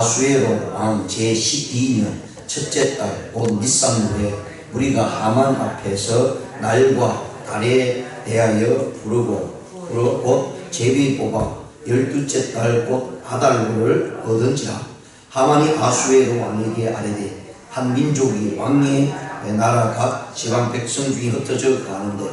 아수에로 왕 제12년 첫째 달 곧 니산월에 우리가 하만 앞에서 날과 달에 대하여 부르고 곧 제비 뽑아 12째 달 곧 아달로를 얻은지라. 하만이 아수에로 왕에게 아뢰되 한 민족이 왕의 나라 각 지방 백성 중에 흩어져 가는데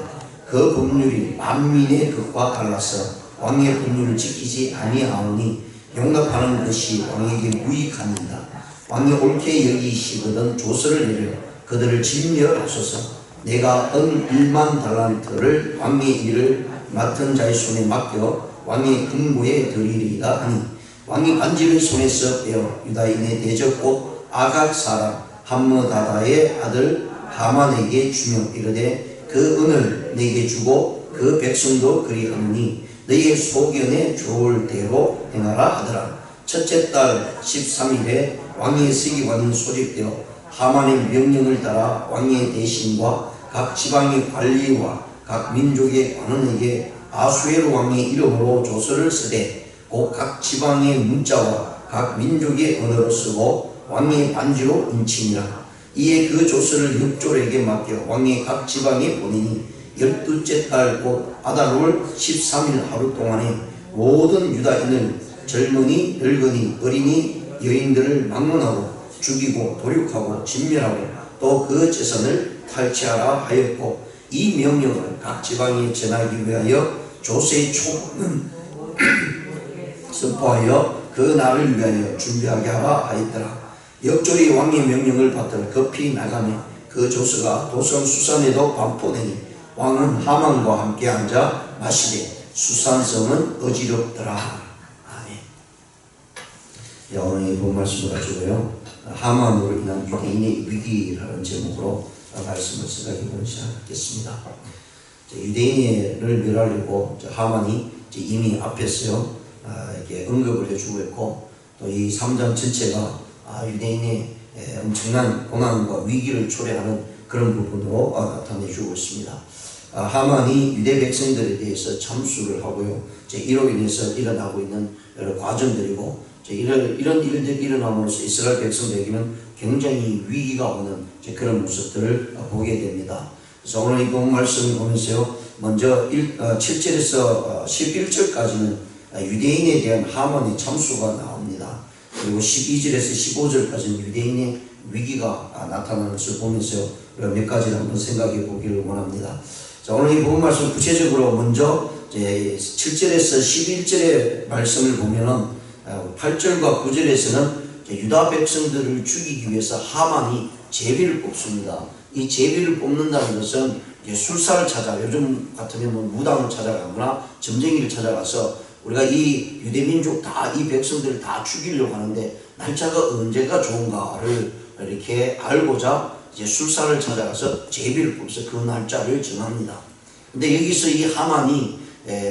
그 법률이 만민의 것과 달라서 왕의 법률을 지키지 아니하오니 용납하는 것이 왕에게 무익하니이다. 왕이 옳게 여기시거든 조서를 내려 그들을 진멸하소서. 내가 은 1만 달란트를 왕의 일을 맡은 자의 손에 맡겨 왕의 근무에 드리리이다 하니 왕이 반지를 손에서 빼어 유다인의 대적 곧 아각 사람 함므다다의 아들 하만에게 주며 이르되 그 은을 내게 주고 그 백성도 그리하노니 너희의 소견에 좋을 대로 행하라 하더라. 첫째 달 13일에 왕의 서기관이 소집되어 하만의 명령을 따라 왕의 대신과 각 지방의 관리와 각 민족의 관원에게 아수에로 왕의 이름으로 조서를 쓰되 곧 각 지방의 문자와 각 민족의 언어로 쓰고 왕의 반지로 인치니라. 이에 그 조서를 엽졸에게 맡겨 왕의 각 지방에 보내니 12째 달 곧 아달월 13일 하루 동안에 모든 유다인을 젊은이 늙은이 어린이 여인들을 막론하고 죽이고 도륙하고 진멸하고 또 그 재산을 탈취하라 하였고 이 명령을 각 지방에 전하기 위하여 조서의 초는 선포하여 그 날을 위하여 준비하게 하라 하였더라. 엽졸이 왕의 명령을 받들어 급히 나가며 그 조서가 도성 수산에도 반포되니 왕은 하만과 함께 앉아 마시되 수산성은 어지럽더라. 아멘. 오늘 이 본 말씀을 가지고요, 하만으로 인한 유대인의 위기라는 제목으로 말씀을 생각해보기 시작하겠습니다. 유대인을 멸하려고 하만이 이미 앞에서요 이렇게 언급을 해주고 있고, 또 이 3장 전체가 유대인의 엄청난 고난과 위기를 초래하는 그런 부분으로 나타내주고 있습니다. 하만이 유대 백성들에 대해서 참수를 하고요, 이로 인해서 일어나고 있는 여러 과정들이고, 이런 일들이 일어남으로써 이스라엘 백성들에게는 굉장히 위기가 오는 그런 모습들을 보게 됩니다. 그래서 오늘 이 본 말씀을 보면서요, 먼저 7절에서 11절까지는 유대인에 대한 하만의 참수가 나옵니다. 그리고 12절에서 15절까지는 유대인의 위기가 나타나는 것을 보면서 몇 가지를 한번 생각해 보기를 원합니다. 자, 오늘 이 본 말씀 구체적으로 먼저 7절에서 11절의 말씀을 보면은 8절과 9절에서는 유다 백성들을 죽이기 위해서 하만이 제비를 뽑습니다. 이 제비를 뽑는다는 것은 술사를 찾아, 요즘 같으면 무당을 찾아가거나 점쟁이를 찾아가서 우리가 이 유대민족 다, 이 백성들을 다 죽이려고 하는데 날짜가 언제가 좋은가를 이렇게 알고자 술사를 찾아가서 제비를 뽑아서 그 날짜를 정합니다. 근데 여기서 이 하만이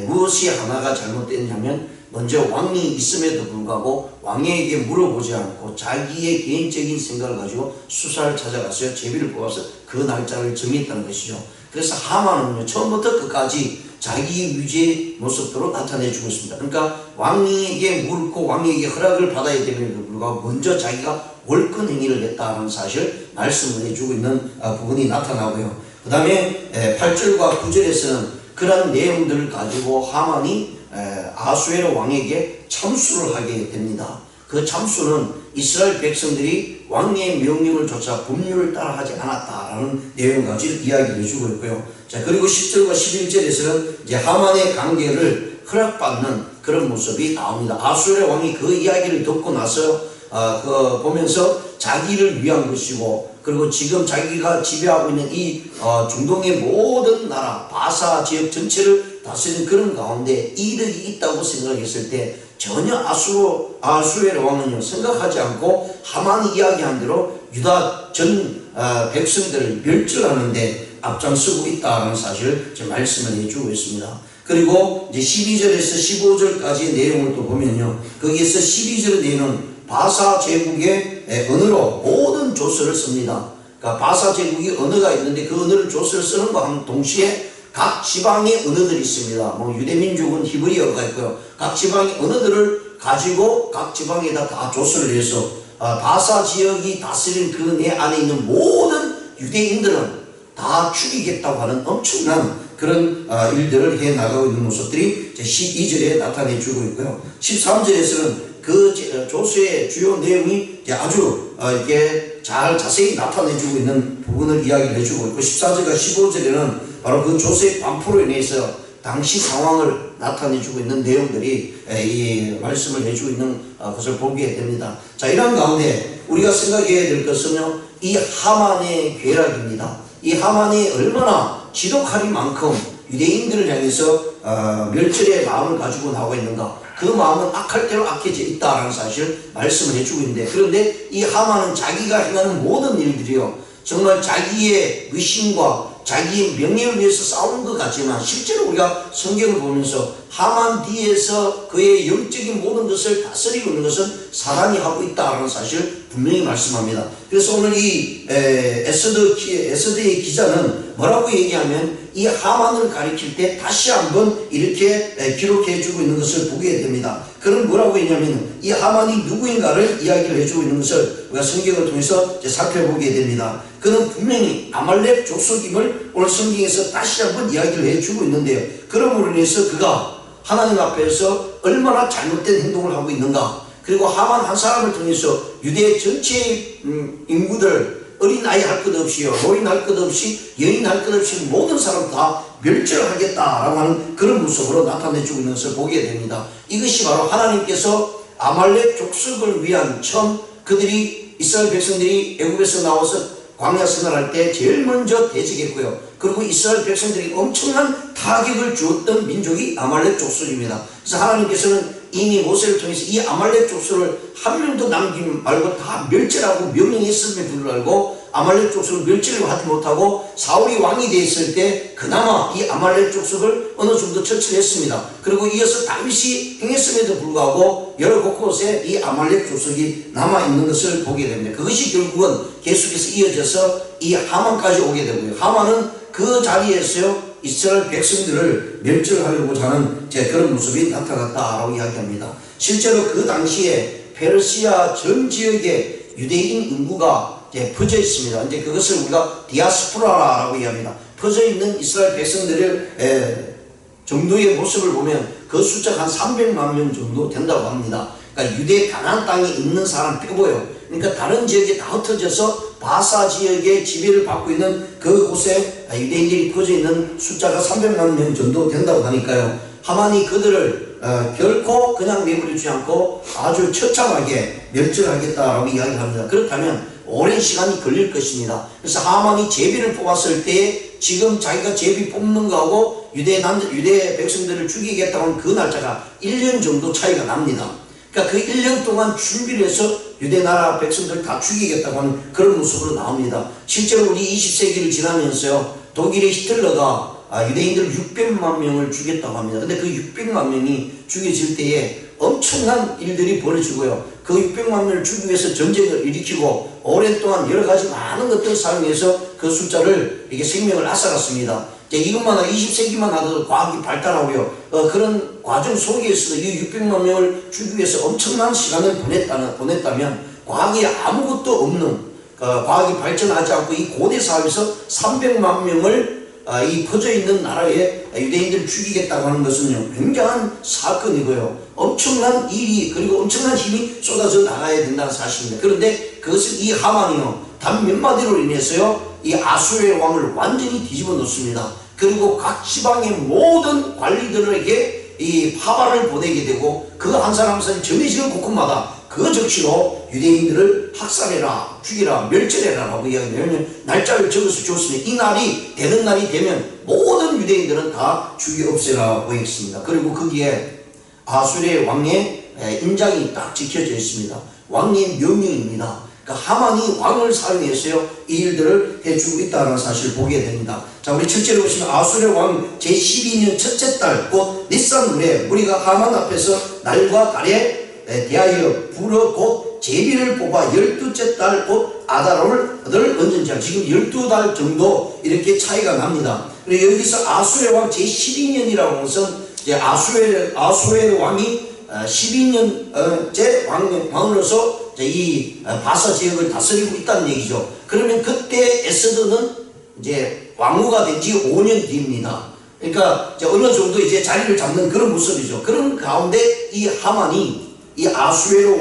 무엇이 하나가 잘못됐냐면, 먼저 왕이 있음에도 불구하고 왕에게 물어보지 않고 자기의 개인적인 생각을 가지고 수사를 찾아가서 제비를 뽑아서 그 날짜를 정했다는 것이죠. 그래서 하만은요, 처음부터 끝까지 자기 위주의 모습으로 나타내주고 있습니다. 그러니까 왕에게 물고 왕에게 허락을 받아야 됨에도 불구하고 먼저 자기가 월권 행위를 했다는 사실을 말씀을 해주고 있는 부분이 나타나고요. 그 다음에 8절과 9절에서는 그런 내용들을 가지고 하만이 아수에로 왕에게 참수를 하게 됩니다. 그 참수는 이스라엘 백성들이 왕의 명령을 조차 법률을 따라하지 않았다라는 내용을 가지고 이야기를 해주고 있고요. 자, 그리고 10절과 11절에서는 이제 하만의 관계를 허락받는 그런 모습이 나옵니다. 아수에로 왕이 그 이야기를 듣고 나서 보면서 자기를 위한 것이고, 그리고 지금 자기가 지배하고 있는 이 중동의 모든 나라 바사 지역 전체를 다스리는 그런 가운데 이득이 있다고 생각했을 때 전혀 아수에로 왕은요 생각하지 않고 하만이 이야기한 대로 유다 전 백성들을 멸절하는데 앞장서고 있다는 사실을 말씀을 해주고 있습니다. 그리고 이제 12절에서 15절까지의 내용을 또 보면요, 거기에서 12절의 내용은 바사 제국의 언어로 모든 조서를 씁니다. 그러니까 바사 제국이 언어가 있는데 그 언어를 조서를 쓰는 것과 동시에 각 지방의 언어들이 있습니다. 유대민족은 히브리어가 있고요. 각 지방의 언어들을 가지고 각 지방에다 다 조서를 해서 바사 지역이 다스린 그 내 안에 있는 모든 유대인들은 다 죽이겠다고 하는 엄청난 그런 일들을 해 나가고 있는 모습들이 12절에 나타내 주고 있고요. 13절에서는 그 조서의 주요 내용이 아주 이렇게 잘 자세히 나타내 주고 있는 부분을 이야기를 해주고 있고, 14절과 15절에는 바로 그 조서의 반포로 인해서 당시 상황을 나타내 주고 있는 내용들이 이 말씀을 해주고 있는 것을 보게 됩니다. 자, 이런 가운데 우리가 생각해야 될 것은요, 이 하만의 괴락입니다. 이 하만이 얼마나 지독하리만큼 유대인들을 향해서 멸절의 마음을 가지고 나오고 있는가, 그 마음은 악할 대로 악해져 있다라는 사실을 말씀을 해주고 있는데, 그런데 이 하만은 자기가 행하는 모든 일들이요 정말 자기의 의심과 자기의 명예를 위해서 싸우는 것 같지만, 실제로 우리가 성경을 보면서 하만 뒤에서 그의 영적인 모든 것을 다스리고 있는 것은 사단이 하고 있다는 사실을 분명히 말씀합니다. 그래서 오늘 이 에스더의 기자는 뭐라고 얘기하면, 이 하만을 가리킬 때 다시 한번 이렇게 기록해 주고 있는 것을 보게 됩니다. 그럼 뭐라고 했냐면, 이 하만이 누구인가를 이야기를 해주고 있는 것을 우리가 성경을 통해서 살펴보게 됩니다. 그는 분명히 아말렉 족속임을 오늘 성경에서 다시 한번 이야기를 해주고 있는데요, 그러므로 인해서 그가 하나님 앞에서 얼마나 잘못된 행동을 하고 있는가, 그리고 하만 한 사람을 통해서 유대 전체의 인구들, 어린아이 할 것 없이요, 노인 할 것 없이, 여인 할 것 없이 모든 사람 다 멸절하겠다라고 하는 그런 모습으로 나타내주고 있는 것을 보게 됩니다. 이것이 바로 하나님께서 아말렉 족속을 위한 처음 그들이 이스라엘 백성들이 애굽에서 나와서 광야 생활할 때 제일 먼저 대적했고요, 그리고 이스라엘 백성들이 엄청난 타격을 주었던 민족이 아말렉 족속입니다. 그래서 하나님께서는 이미 모세를 통해서 이 아말렉 족속을 한 명도 남기지 말고 다 멸절하고 명령했음에 불구하고 아말렉 족속을 멸절을 하지 못하고 사울이 왕이 되었을 때 그나마 이 아말렉 족속을 어느 정도 처치를 했습니다. 그리고 이어서 다윗이 행했음에도 불구하고 여러 곳곳에 이 아말렉 족속이 남아있는 것을 보게 됩니다. 그것이 결국은 계속해서 이어져서 이 하만까지 오게 되고요, 하만은 그 자리에서 이스라엘 백성들을 멸절하려고 하는 그런 모습이 나타났다라고 이야기합니다. 실제로 그 당시에 페르시아 전 지역에 유대인 인구가 퍼져 있습니다. 이제 그것을 우리가 디아스포라라고 이야기합니다. 퍼져 있는 이스라엘 백성들을 정도의 모습을 보면 그 숫자가 한 300만 명 정도 된다고 합니다. 그러니까 유대 가나안 땅에 있는 사람 빼고요. 그러니까 다른 지역에 다 흩어져서 바사 지역의 지배를 받고 있는 그곳에 유대인들이 퍼져 있는 숫자가 300만 명 정도 된다고 하니까요, 하만이 그들을 결코 그냥 내버려두지 않고 아주 처참하게 멸절하겠다라고 이야기합니다. 그렇다면 오랜 시간이 걸릴 것입니다. 그래서 하만이 제비를 뽑았을 때 지금 자기가 제비 뽑는 거하고 유대 백성들을 죽이겠다고 하는 그 날짜가 1년 정도 차이가 납니다. 그러니까 그 1년 동안 준비를 해서 유대 나라 백성들 다 죽이겠다고 하는 그런 모습으로 나옵니다. 실제로 우리 20세기를 지나면서요, 독일의 히틀러가 유대인들 600만 명을 죽였다고 합니다. 근데 그 600만 명이 죽여질 때에 엄청난 일들이 벌어지고요, 그 600만 명을 죽이기 위해서 전쟁을 일으키고 오랫동안 여러 가지 많은 것들을 사용해서 그 숫자를 이렇게 생명을 앗아갔습니다. 이것만 20세기만 하더라도 과학이 발달하고요, 그런 과정 속에서도 이 600만 명을 죽이기 위해서 엄청난 시간을 보냈다면 과학이 아무것도 없는, 과학이 발전하지 않고 이 고대 사회에서 300만 명을 이 퍼져 있는 나라에 유대인들을 죽이겠다고 하는 것은요, 굉장한 사건이고요, 엄청난 일이, 그리고 엄청난 힘이 쏟아져 나가야 된다는 사실입니다. 그런데 그것을 이 하만이요, 단 몇 마디로 인해서요, 이 아수르의 왕을 완전히 뒤집어 놓습니다. 그리고 각 지방의 모든 관리들에게 이 파발을 보내게 되고, 그 한 사람 한 사람이 정해지는 곳곳마다 그 적시로 유대인들을 학살해라, 죽이라, 멸절해라 라고 이야기합니다. 왜냐하면 날짜를 적어서 줬으면 이 날이 되는 날이 되면 모든 유대인들은 다 죽여 없애라고 했습니다. 그리고 거기에 아수르의 왕의 인장이 딱 지켜져 있습니다. 왕의 명령입니다. 그러니까 하만이 왕을 사용해서요, 이 일들을 해주고 있다는 사실을 보게 됩니다. 자, 우리 첫째로 보시면 아수르 왕 제12년 첫째 달 곧 니산물에 우리가 하만 앞에서 날과 달에 대하여 불어 곧 제비를 뽑아 12째 달 곧 아다롤을 얹은 자, 지금 12달 정도 이렇게 차이가 납니다. 그리고 여기서 아수르 왕 제12년이라고 하는 것은 아수르 왕이 12년째 왕으로서 이 바사 지역을 다스리고 있다는 얘기죠. 그러면 그때 에스더는 이제 왕후가 된 지 5년 뒤입니다. 그러니까 이제 어느 정도 이제 자리를 잡는 그런 모습이죠. 그런 가운데 이 하만이 이 아수에로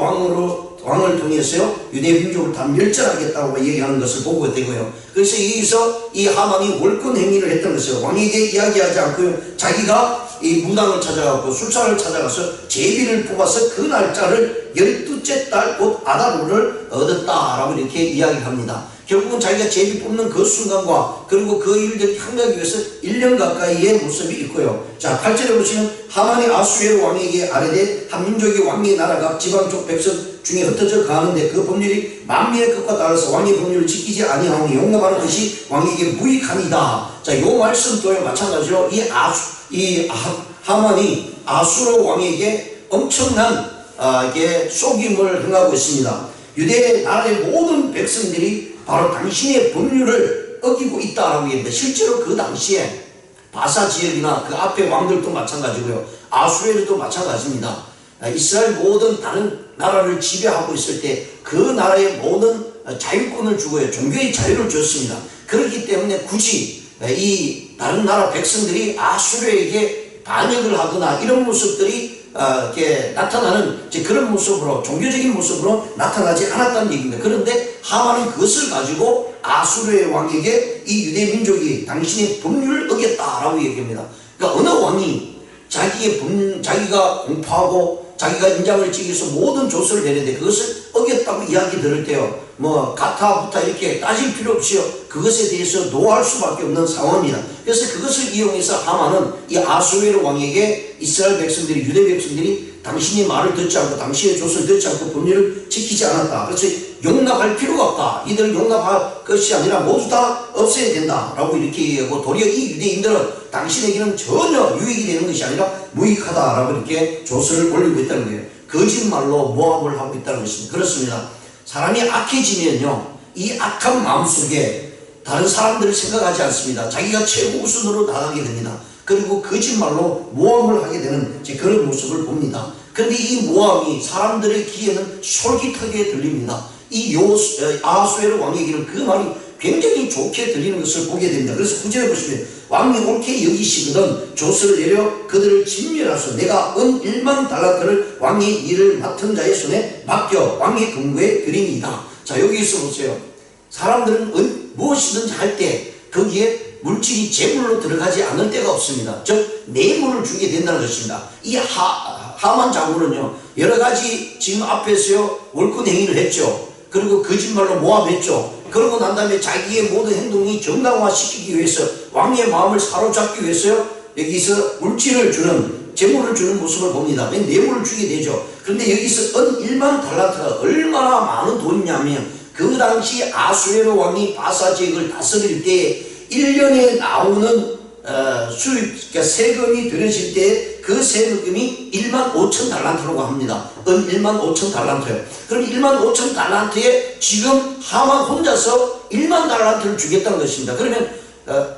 왕을 통해서요 유대 민족을 다 멸절하겠다고 얘기하는 것을 보고 되고요. 그래서 여기서 이 하만이 월권 행위를 했던 것이요. 왕에게 이야기하지 않고요. 자기가 이 무당을 찾아가고 술사를 찾아가서 제비를 뽑아서 그 날짜를 12째 달 곧 아다로를 얻었다라고 이렇게 이야기합니다. 결국은 자기가 제비 뽑는 그 순간과 그리고 그 일들을 향하기 위해서 1년 가까이의 모습이 있고요. 자, 8절에 보시면 하만이 아수에로 왕에게 아뢰되 한 민족의 왕의 나라가 지방 쪽 백성 중에 흩어져 가는데 그 법률이 만민의 것과 따라서 왕의 법률을 지키지 아니하오니 용납하는 것이 왕에게 무익하니이다. 자, 요 말씀 또한 마찬가지로 하만이 아수로 왕에게 엄청난 속임을 행하고 있습니다. 유대 나라의 모든 백성들이 바로 당신의 법률을 어기고 있다라고 얘기합니다. 실제로 그 당시에 바사 지역이나 그 앞에 왕들도 마찬가지고요. 아수에르도 마찬가지입니다. 이스라엘 모든 다른 나라를 지배하고 있을 때 그 나라의 모든 자유권을 주고요. 종교의 자유를 줬습니다. 그렇기 때문에 굳이 이 다른 나라 백성들이 아수르에게 반역을 하거나 이런 모습들이 이렇게 나타나는 그런 모습으로 종교적인 모습으로 나타나지 않았다는 얘기입니다. 그런데 하만은 그것을 가지고 아수르의 왕에게 이 유대 민족이 당신의 법률을 어겼다라고 얘기합니다. 그러니까 어느 왕이 자기가 공포하고 자기가 인장을 찍어서 모든 조서를 내는데 그것을 어겼다고 이야기 들을 때요, 가타부타 이렇게 따질 필요 없이요, 그것에 대해서 노할 수밖에 없는 상황입니다. 그래서 그것을 이용해서 하만은 이 아수에로 왕에게 이스라엘 백성들이, 유대 백성들이 당신의 말을 듣지 않고 당신의 조서를 듣지 않고 법률을 지키지 않았다. 그래서 용납할 필요가 없다. 이들을 용납할 것이 아니라 모두 다 없애야 된다. 라고 이렇게 얘기하고, 도리어 이 유대인들은 당신에게는 전혀 유익이 되는 것이 아니라 무익하다. 라고 이렇게 조서를 올리고 있다는 거예요. 거짓말로 모함을 하고 있다는 것입니다. 그렇습니다. 사람이 악해지면요, 이 악한 마음속에 다른 사람들을 생각하지 않습니다. 자기가 최고 우선으로 나가게 됩니다. 그리고 거짓말로 모함을 하게 되는 그런 모습을 봅니다. 그런데 이 모함이 사람들의 귀에는 솔깃하게 들립니다. 이 아수에로 왕에게는 그 말이 굉장히 좋게 들리는 것을 보게 됩니다. 그래서 9절에 보시면 왕이 옳게 여기시거든 조서를 내려 그들을 진멸하소. 내가 은 1만 달란트를 왕의 일을 맡은 자의 손에 맡겨 왕의 금고에 드리니이다. 자, 여기서 보세요. 사람들은 무엇이든지 할 때 거기에 물질이 재물로 들어가지 않을 때가 없습니다. 즉 뇌물을 주게 된다는 것입니다. 이 하만 장군은요, 여러 가지 지금 앞에서요 월권 행위를 했죠. 그리고 거짓말로 모함했죠. 그러고 난 다음에 자기의 모든 행동이 정당화시키기 위해서, 왕의 마음을 사로잡기 위해서요, 여기서 물질을 주는, 재물을 주는 모습을 봅니다. 뇌물을 주게 되죠. 그런데 여기서 은 1만 달란트가 얼마나 많은 돈이냐면, 그 당시 아수에로 왕이 바사 지역을 다스릴 때 1년에 나오는 수입, 그러니까 세금이 들여질 때 그 세금이 1만 5천 달란트라고 합니다. 1만 5천 달란트요. 그럼 1만 5천 달란트에 지금 하만 혼자서 1만 달란트를 주겠다는 것입니다. 그러면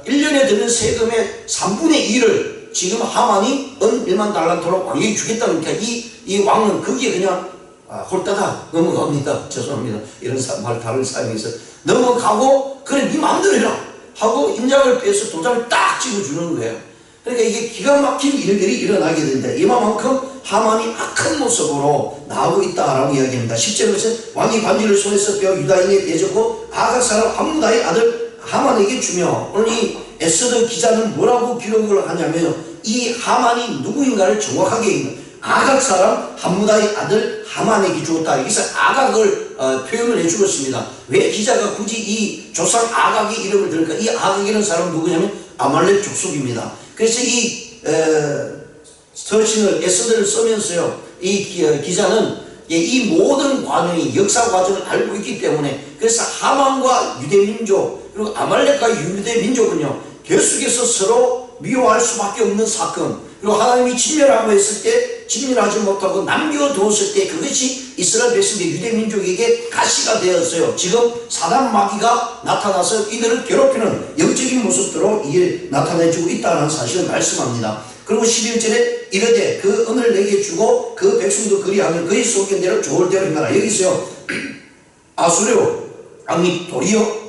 1년에 드는 세금의 3분의 1을 지금 하만이 1만 달란트로 왕에게 주겠다는 거니까 이 왕은 거기에 그냥 홀따다 넘어갑니다. 죄송합니다. 이런 말 다른 사용해서 넘어가고, 그래 네 마음대로 해라 하고 인장을 빼서 도장을 딱 찍어주는 거예요. 그러니까 이게 기가 막힌 일들이 일어나게 된다. 이만큼 하만이 악한 모습으로 나오고 있다라고 이야기합니다. 10절에서 왕이 반지를 손에서 빼어 유다인에 대적고 아각 사람 함무다의 아들 하만에게 주며, 오늘 이 에스더 기자는 뭐라고 기록을 하냐면 이 하만이 누구인가를 정확하게 아각 사람 함무다의 아들 하만에게 주었다. 여기서 아각을 표현을 해주고 있습니다. 왜 기자가 굳이 이 조상 아각의 이름을 들을까? 이 아각이라는 사람은 누구냐면 아말렉 족속입니다. 그래서 이 서신을, 에스더를 쓰면서요, 이 기자는 이 모든 과정이, 역사 과정을 알고 있기 때문에, 그래서 하만과 유대민족 그리고 아말렉과 유대민족은요 계속해서 서로 미워할 수밖에 없는 사건, 그리고 하나님이 진멸하고 했을 때 진멸하지 못하고 남겨두었을 때 그것이 이스라엘 백성의 유대민족에게 가시가 되었어요. 지금 사단 마귀가 나타나서 이들을 괴롭히는 영적인 모습으로 이게 나타내주고 있다는 사실을 말씀합니다. 그리고 11절에 이르되 그 은을 내게 주고 그 백성도 그리하면 그의 속에 대로 좋을 대로 행하라. 여기서요 아수르 왕이 도리어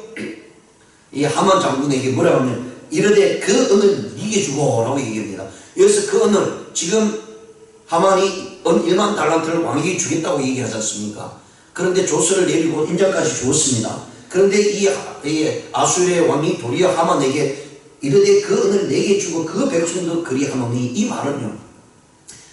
이 하만 장군에게 뭐라고 하면 이르되 그 은을 네게 주고 라고 얘기합니다. 여기서 그 은을 지금 하만이 은 1만 달란트를 왕에게 주겠다고 얘기하지 않습니까? 그런데 조서를 내리고 인자까지 주었습니다. 그런데 이 아수르의 왕이 도리어 하만에게 이르되 그 은을 내게 주고 그 백성도 그리하노니, 이 말은요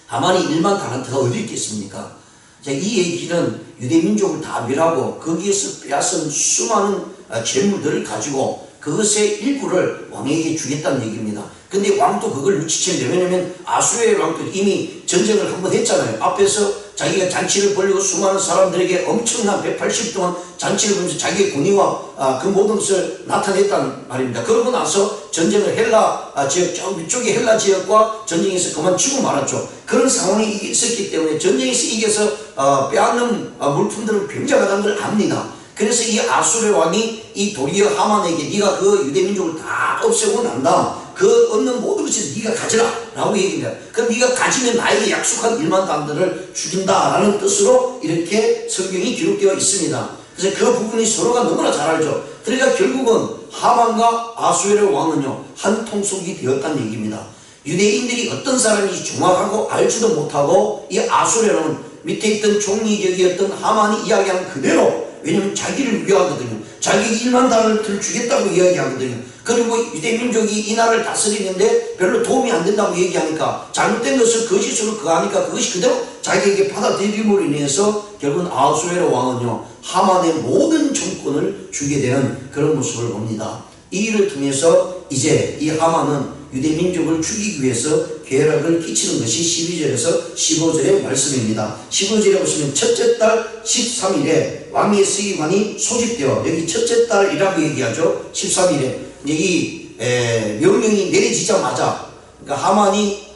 하만이 1만 달란트가 어디 있겠습니까? 자, 이 얘기는 유대민족을 다 멸하고 거기에서 빼앗은 수많은 재물들을 가지고 그것의 일부를 왕에게 주겠다는 얘기입니다. 근데 왕도 그걸 눈치챘는데, 왜냐면 아수르의 왕도 이미 전쟁을 한번 했잖아요. 앞에서 자기가 잔치를 벌리고 수많은 사람들에게 엄청난 180 동안 잔치를 벌면서 자기의 권위와 그 모든 것을 나타냈단 말입니다. 그러고 나서 전쟁을 헬라 지역, 위쪽의 헬라 지역과 전쟁에서 그만치고 말았죠. 그런 상황이 있었기 때문에 전쟁에서 이겨서 빼앗는 물품들은 굉장하다는 걸 압니다. 그래서 이 아수르 왕이 이 도리어 하만에게 네가 그 유대민족을 다 없애고 난다, 그 얻는 모든 것을 네가 가져라 라고 얘기합니다. 그럼 네가 가지면 나에게 약속한 1만 달러를 주긴다 라는 뜻으로 이렇게 성경이 기록되어 있습니다. 그래서 그 부분이 서로가 너무나 잘 알죠. 그러니까 결국은 하만과 아수르 왕은요 한 통속이 되었다는 얘기입니다. 유대인들이 어떤 사람인지 정확하고 알지도 못하고 이 아수르 왕은 밑에 있던 종이적이었던 하만이 이야기하는 그대로, 왜냐면 자기를 위하거든요. 자기 1만 달러를 주겠다고 이야기하거든요. 그리고 유대민족이 이 나라를 다스리는데 별로 도움이 안 된다고 얘기하니까, 잘못된 것을 거짓으로 그하니까 그것이 그대로 자기에게 받아들임으로 인해서 결국은 아수에로 왕은요 하만의 모든 정권을 주게 되는 그런 모습을 봅니다. 이 일을 통해서 이제 이 하만은 유대민족을 죽이기 위해서 괴락을 끼치는 것이 12절에서 15절의 말씀입니다. 15절에 보시면 첫째 달 13일에 왕의 서기관이 소집되어, 여기 첫째 달이라고 얘기하죠. 13일에 이 명령이 내려지자마자, 그러니까 하만이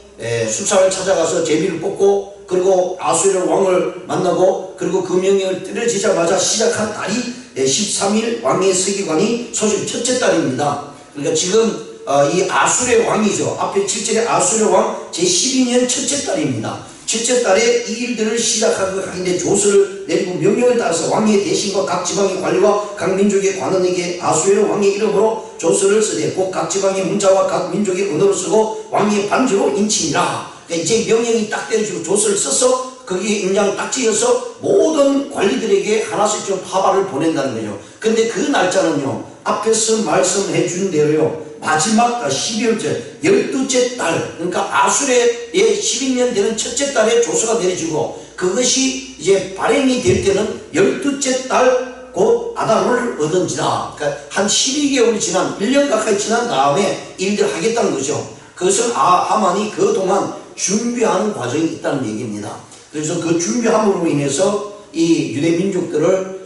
수사를 찾아가서 제비를 뽑고 그리고 아수르 왕을 만나고 그리고 그 명령을 떨어지자마자 시작한 달이 13일 왕의 서기관이 소집 첫째 달입니다. 그러니까 지금 이 아수르 왕이죠. 앞에 7절에 아수르 왕 제12년 첫째 달입니다. 첫째 달에 이 일들을 시작하는데 조서를 내리고 명령을 따라서 왕의 대신과 각 지방의 관리와 각 민족의 관원에게 아수에로 왕의 이름으로 조서를 쓰되 곧 각 지방의 문자와 각 민족의 언어로 쓰고 왕의 반주로 인치니라. 그러니까 이제 명령이 딱 내려지고 조서를 써서 거기에 인장 딱 찍어서 모든 관리들에게 하나씩 좀 파발을 보낸다는 거죠. 근데 그 날짜는요 앞에서 말씀해 준 대로요 마지막 12월째 12째 달, 그러니까 아수르의 12년 되는 첫째 달에 조서가 내려지고 그것이 이제 발행이 될 때는 12째 달 곧 아달을 얻은지라. 그러니까 한 12개월이 지난 1년 가까이 지난 다음에 일들 하겠다는 거죠. 그것은 하만이 그동안 준비하는 과정이 있다는 얘기입니다. 그래서 그 준비함으로 인해서 이 유대 민족들을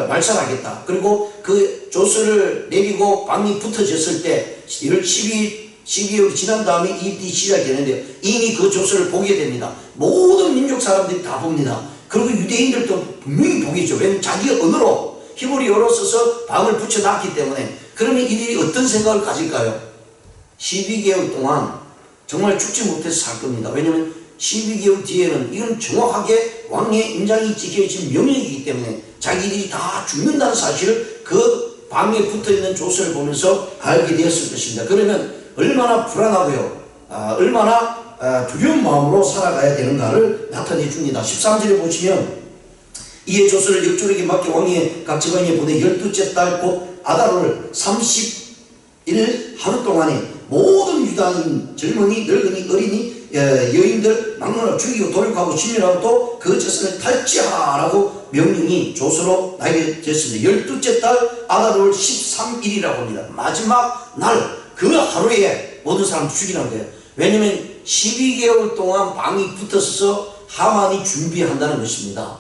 말살하겠다. 그리고 그 조서를 내리고 방이 붙어졌을 때 12개월이 지난 다음에 이 일이 시작되는데 이미 그 조서를 보게 됩니다. 모든 민족 사람들이 다 봅니다. 그리고 유대인들도 분명히 보겠죠. 왜냐하면 자기 언어로 히브리어로 써서 방을 붙여놨기 때문에. 그러면 이들이 어떤 생각을 가질까요? 12개월 동안 정말 죽지 못해서 살 겁니다. 왜냐하면 12개월 뒤에는 이건 정확하게 왕의 인장이 찍혀진 명령이기 때문에 자기들이 다 죽는다는 사실을 그 방에 붙어있는 조서를 보면서 알게 되었을 것입니다. 그러면 얼마나 불안하고요, 얼마나 두려운 마음으로 살아가야 되는가를 나타내 줍니다. 13절에 보시면 이에 조서를 역졸에게 맡겨 왕의 각 지방에 보내 12째 달 곧 아달을 30일 하루 동안에 모든 유다인 젊은이 늙은이 어린이 여인들 막론을 죽이고 도륙하고 진멸하고 또 그 재산을 탈취하라고 명령이 조서로 나게 됐습니다. 12째 달 아달월 13일이라고 합니다. 마지막 날 그 하루에 모든 사람 죽이는 거예요. 왜냐하면 12개월 동안 방이 붙어서 하만이 준비한다는 것입니다.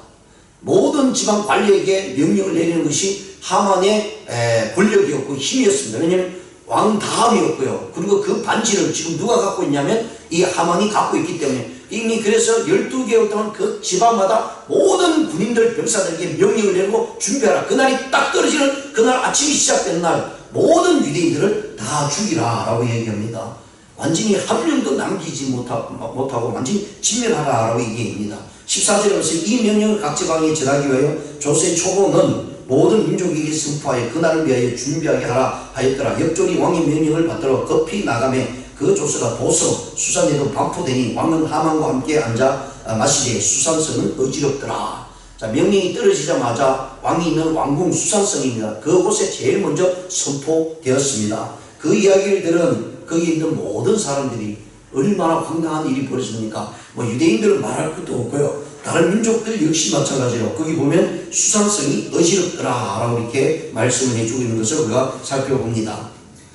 모든 지방 관리에게 명령을 내리는 것이 하만의 권력이었고 힘이었습니다. 왜냐하면 왕 다음이었고요. 그리고 그 반지를 지금 누가 갖고 있냐면 이 하만이 갖고 있기 때문에 이미 그래서 12개월 동안 그 지방마다 모든 군인들 병사들에게 명령을 내리고 준비하라. 그날이 딱 떨어지는 그날 아침이 시작된 날 모든 유대인들을 다 죽이라 라고 얘기합니다. 완전히 한 명도 남기지 못하고 완전히 진멸하라라고 얘기합니다. 14절에서 이 명령을 각 지방에 전하기 위하여 조세 초보는 모든 민족에게 선포하여 그날을 위하여 준비하게 하라 하였더라. 역졸이 왕의 명령을 받들어 급히 나가매 그 조서가 도서 수산에도 반포되니 왕은 하만과 함께 앉아 마시되 수산성은 어지럽더라. 자, 명령이 떨어지자마자 왕이 있는 왕궁 수산성입니다. 그곳에 제일 먼저 선포되었습니다. 그 이야기를 들은 거기 있는 모든 사람들이 얼마나 황당한 일이 벌어집니까? 뭐 유대인들은 말할 것도 없고요. 다른 민족들 역시 마찬가지로 거기 보면 수산성이 어지럽더라 라고 이렇게 말씀을 해주고 있는 것을 우리가 살펴봅니다.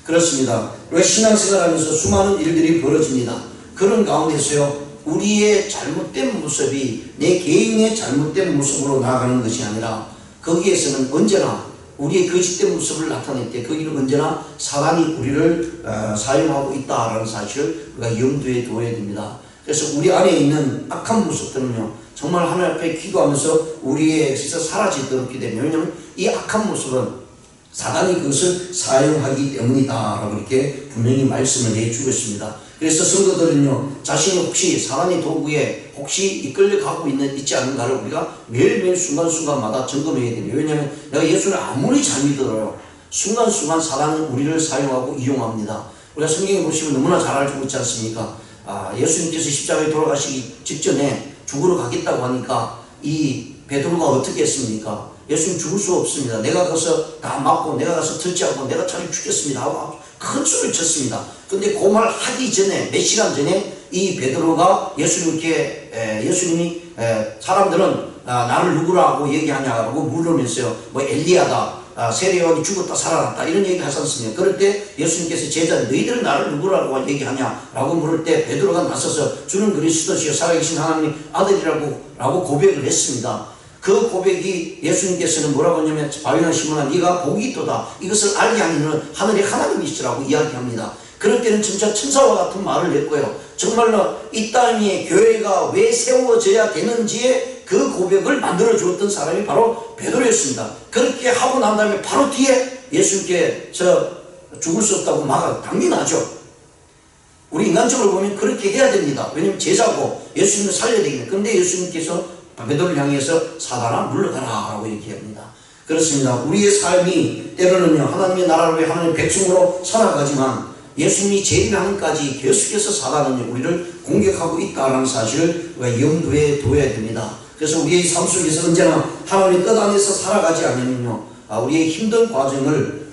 그렇습니다. 우리가 신앙생활하면서 수많은 일들이 벌어집니다. 그런 가운데서요, 우리의 잘못된 모습이 내 개인의 잘못된 모습으로 나아가는 것이 아니라 거기에서는 언제나 우리의 거짓된 모습을 나타낼 때 거기는 언제나 사단이 우리를 사용하고 있다라는 사실을 우리가 염두에 두어야 됩니다. 그래서 우리 안에 있는 악한 모습들은요, 정말 하나님 앞에 기도하면서 우리에게서 사라지도록 기도해요. 왜냐하면 이 악한 모습은 사단이 그것을 사용하기 때문이다 라고 이렇게 분명히 말씀을 해주고 있습니다. 그래서 성도들은요, 자신이 혹시 사단의 도구에 혹시 이끌려가고 있지 않은가를 우리가 매일매일 순간순간마다 점검해야 됩니다. 왜냐하면 내가 예수를 아무리 잘 믿어도요, 순간순간 사단은 우리를 사용하고 이용합니다. 우리가 성경에 보시면 너무나 잘 알고 있지 않습니까? 예수님께서 십자가에 돌아가시기 직전에 죽으러 가겠다고 하니까 이 베드로가 어떻게 했습니까? 예수님 죽을 수 없습니다. 내가 가서 다 맞고 내가 가서 터치하고 내가 차라리 죽겠습니다 하고 큰 소리를 쳤습니다. 근데 그 말 하기 전에 몇 시간 전에 이 베드로가 예수님이 사람들은 나를 누구라고 얘기하냐고 물으면서요, 뭐 엘리야다, 세례요한이 죽었다 살아났다 이런 얘기 하지 않습니까? 그럴 때 예수님께서 제자 너희들은 나를 누구라고 얘기하냐라고 물을 때 베드로가 나서서 주는 그리스도시요 살아계신 하나님의 아들이라고 고백을 했습니다. 그 고백이 예수님께서는 뭐라고 하냐면 바위나 시몬아 네가 복이 있도다 이것을 알게 하는 이는 하늘의 하나님이시라고 이야기합니다. 그럴 때는 진짜 천사와 같은 말을 했고요, 정말로 이 땅에 교회가 왜 세워져야 되는지에 그 고백을 만들어 주었던 사람이 바로 베드로였습니다. 그렇게 하고 난 다음에 바로 뒤에 예수님께 죽을 수 없다고 당연하죠. 우리 인간적으로 보면 그렇게 해야 됩니다. 왜냐하면 제자고 예수님을 살려야 되겠네. 그런데 예수님께서 베드로를 향해서 사단아 물러가라 라고 얘기합니다. 그렇습니다. 우리의 삶이 때로는요, 하나님의 나라를 위해 하나님의 백성으로 살아가지만 예수님이 재림하는까지 계속해서 사단은 우리를 공격하고 있다는 사실을 우리가 염두에 둬야 됩니다. 그래서 우리의 삶 속에서 언제나 하나님의 뜻 안에서 살아가지 않으면요, 우리의 힘든 과정을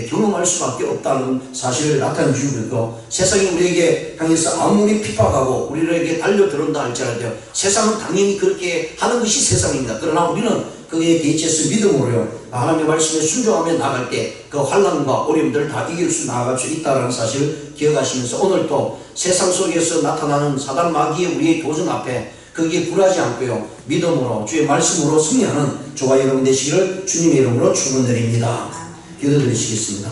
경험할 수밖에 없다는 사실을 나타내주고 있고, 세상이 우리에게 향해서 아무리 핍박하고 우리에게 달려들어온다 할지라도 세상은 당연히 그렇게 하는 것이 세상입니다. 그러나 우리는 그에 대체해서 믿음으로요, 하나님의 말씀에 순종하며 나갈 때 그 환난과 어려움들을 다 이길 수 나아갈 수 있다는 사실을 기억하시면서 오늘도 세상 속에서 나타나는 사단 마귀의 우리의 도전 앞에 거기에 굴하지 않고요, 믿음으로 주의 말씀으로 승리하는 저와 여러분 되시기를 주님의 이름으로 축원드립니다. 기도드리시겠습니다.